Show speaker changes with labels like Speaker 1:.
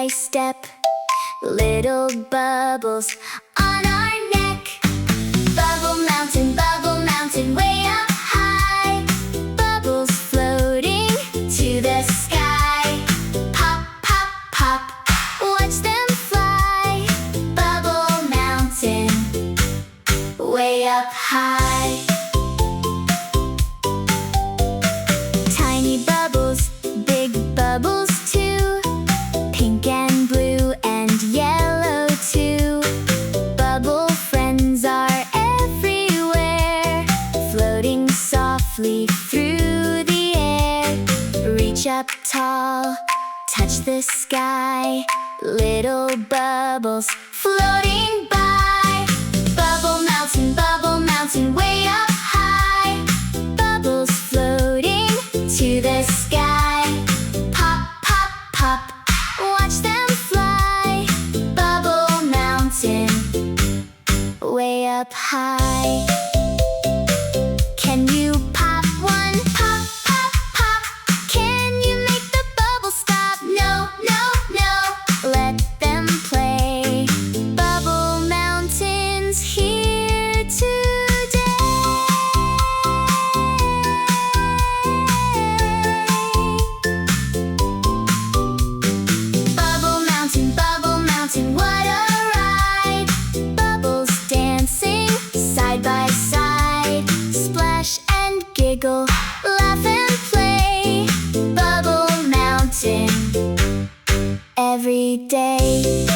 Speaker 1: by step. Little bubbles on our neck. Bubble mountain, way up high. Bubbles floating to the sky. Pop, pop, pop, watch them fly. Bubble mountain, way up high. Tiny bubbles, big bubbles too. Pink and blue and yellow too. Bubble friends are everywhere, floating softly through the air. Reach up tall, touch the sky. Little bubbles floating by. Bubble mountain, way up high. Bubbles floating to the sky. Pop, pop, pop, watch them fly. Bubble mountain, way up high. Can you pop one? Pop, pop, pop. Can you make the bubble stop? No, no, no. Let them play. Bubble mountain's here today. Bubble mountain, what a ride. Bubbles dancing side by side. Splash and giggle, laugh and play. Bubble mountain every day.